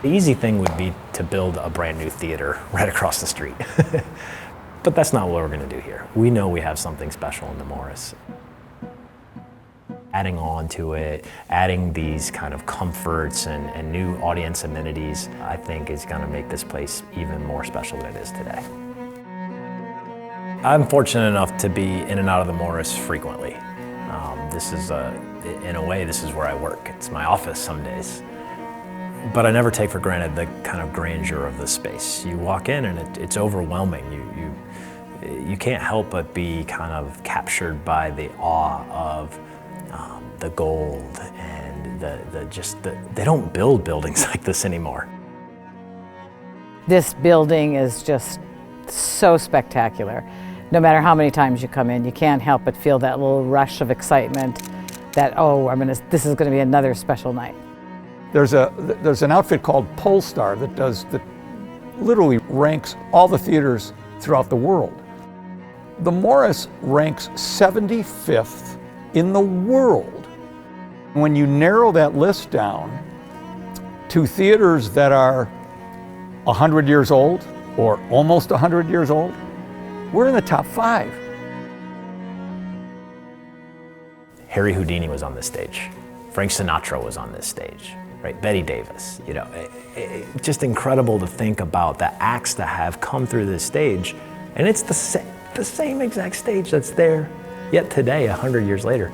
The easy thing would be to build a brand new theater right across the street. But that's not what we're going to do here. We know we have something special in the Morris. Adding on to it, adding these kind of comforts and new audience amenities, I think is going to make this place even more special than it is today. I'm fortunate enough to be in and out of the Morris frequently. In a way, this is where I work. It's my office some days. But I never take for granted the kind of grandeur of the space. You walk in and it's overwhelming. You can't help but be kind of captured by the awe of the gold and they don't build buildings like this anymore. This building is just so spectacular. No matter how many times you come in, you can't help but feel that little rush of excitement that, this is going to be another special night. There's an outfit called Polestar that literally ranks all the theaters throughout the world. The Morris ranks 75th in the world. When you narrow that list down to theaters that are 100 years old or almost 100 years old, we're in the top 5. Harry Houdini was on this stage. Frank Sinatra was on this stage, right? Betty Davis, just incredible to think about the acts that have come through this stage, and it's the same exact stage that's there yet today, 100 years later.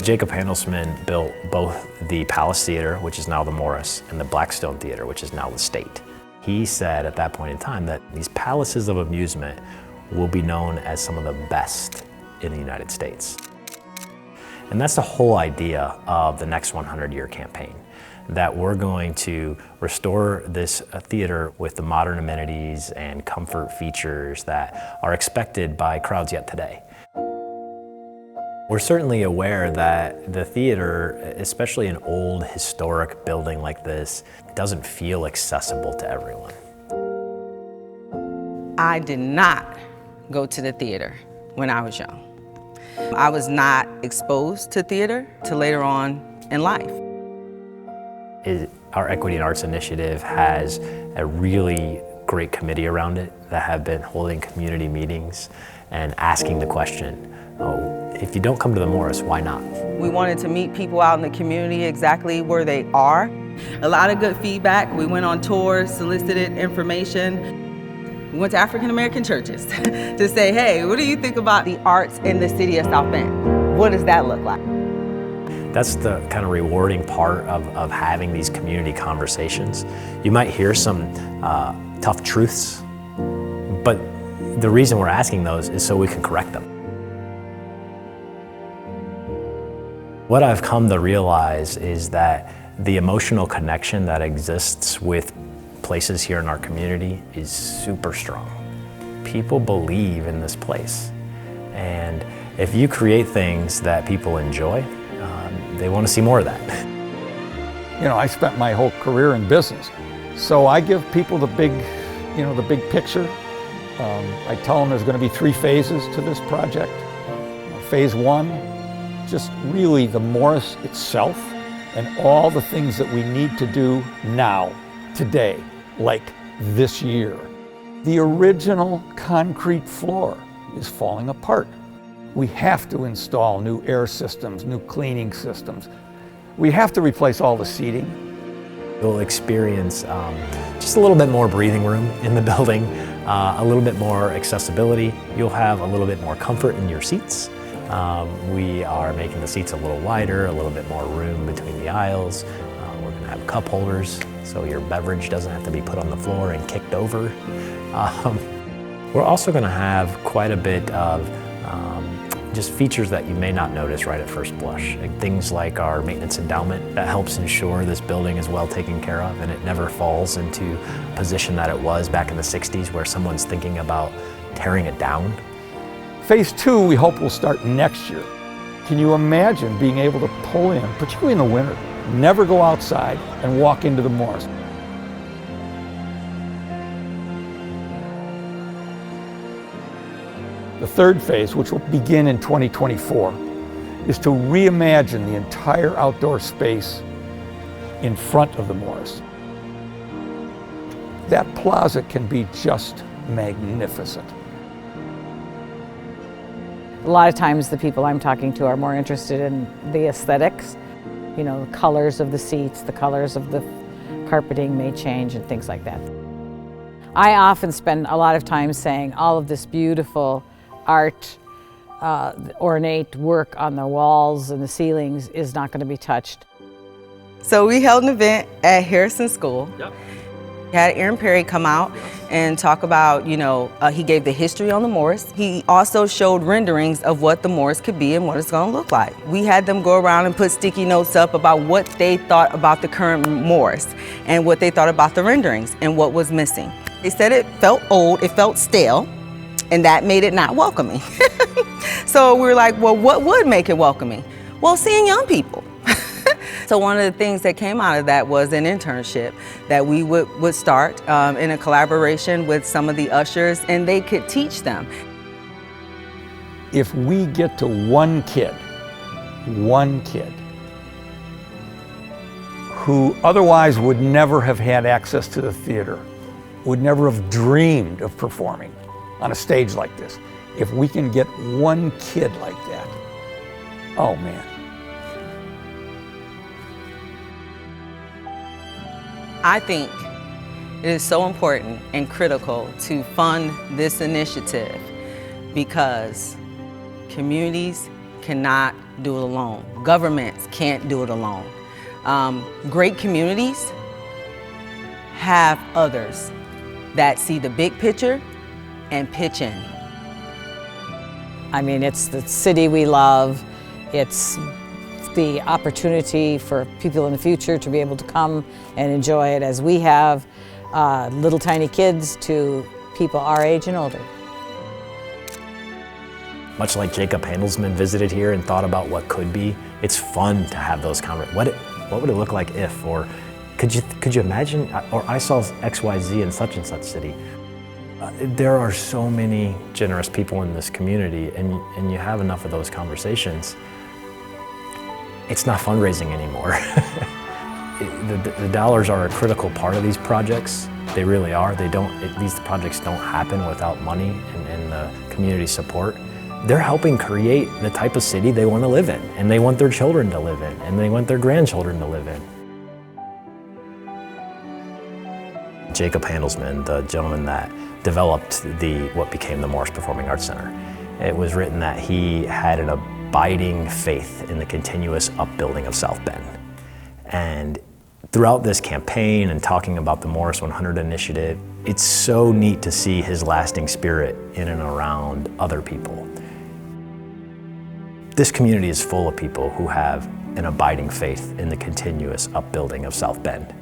Jacob Handelsman built both the Palace Theater, which is now the Morris, and the Blackstone Theater, which is now the State. He said at that point in time that these palaces of amusement will be known as some of the best in the United States. And that's the whole idea of the next 100-year campaign, that we're going to restore this theater with the modern amenities and comfort features that are expected by crowds yet today. We're certainly aware that the theater, especially an old historic building like this, doesn't feel accessible to everyone. I did not go to the theater when I was young. I was not exposed to theater till later on in life. Our Equity and Arts Initiative has a really great committee around it that have been holding community meetings and asking the question, if you don't come to the Morris, why not? We wanted to meet people out in the community exactly where they are. A lot of good feedback. We went on tours, solicited information. We went to African American churches to say, hey, what do you think about the arts in the city of South Bend? What does that look like? That's the kind of rewarding part of having these community conversations. You might hear some tough truths, but the reason we're asking those is so we can correct them. What I've come to realize is that the emotional connection that exists with places here in our community is super strong. People believe in this place. And if you create things that people enjoy, they want to see more of that. I spent my whole career in business. So I give people the big picture. I tell them there's going to be 3 phases to this project. Phase 1, just really the Morris itself and all the things that we need to do now, today, like this year. The original concrete floor is falling apart. We have to install new air systems, new cleaning systems. We have to replace all the seating. You'll experience just a little bit more breathing room in the building, a little bit more accessibility. You'll have a little bit more comfort in your seats. We are making the seats a little wider, a little bit more room between the aisles. We're going to have cup holders so your beverage doesn't have to be put on the floor and kicked over. We're also going to have quite a bit of just features that you may not notice right at first blush. Things like our maintenance endowment that helps ensure this building is well taken care of and it never falls into a position that it was back in the 60s where someone's thinking about tearing it down. Phase 2, we hope will start next year. Can you imagine being able to pull in, particularly in the winter, never go outside and walk into the Morris? The 3rd phase, which will begin in 2024, is to reimagine the entire outdoor space in front of the Morris. That plaza can be just magnificent. A lot of times the people I'm talking to are more interested in the aesthetics. You know, the colors of the seats, the colors of the carpeting may change and things like that. I often spend a lot of time saying all of this beautiful art, ornate work on the walls and the ceilings is not going to be touched. So we held an event at Harrison School. Yep. We had Aaron Perry come out and talk about, he gave the history on the Morris. He also showed renderings of what the Morris could be and what it's going to look like. We had them go around and put sticky notes up about what they thought about the current Morris and what they thought about the renderings and what was missing. They said it felt old, it felt stale, and that made it not welcoming. So we were like, well, what would make it welcoming? Well, seeing young people. So one of the things that came out of that was an internship that we would start in a collaboration with some of the ushers, and they could teach them. If we get to one kid who otherwise would never have had access to the theater, would never have dreamed of performing on a stage like this, if we can get one kid like that, oh man. I think it is so important and critical to fund this initiative because communities cannot do it alone. Governments can't do it alone. Great communities have others that see the big picture and pitch in. I mean, it's the city we love. It's the opportunity for people in the future to be able to come and enjoy it as we have, little tiny kids to people our age and older. Much like Jacob Handelsman visited here and thought about what could be, it's fun to have those conversations. What would it look like if, or could you imagine, or I saw XYZ in such and such city. There are so many generous people in this community, and you have enough of those conversations. It's not fundraising anymore. The dollars are a critical part of these projects. They really are. These projects don't happen without money and the community support. They're helping create the type of city they want to live in, and they want their children to live in, and they want their grandchildren to live in. Jacob Handelsman, the gentleman that developed what became the Morris Performing Arts Center, it was written that he had an abiding faith in the continuous upbuilding of South Bend. And throughout this campaign and talking about the Morris 100 initiative, it's so neat to see his lasting spirit in and around other people. This community is full of people who have an abiding faith in the continuous upbuilding of South Bend.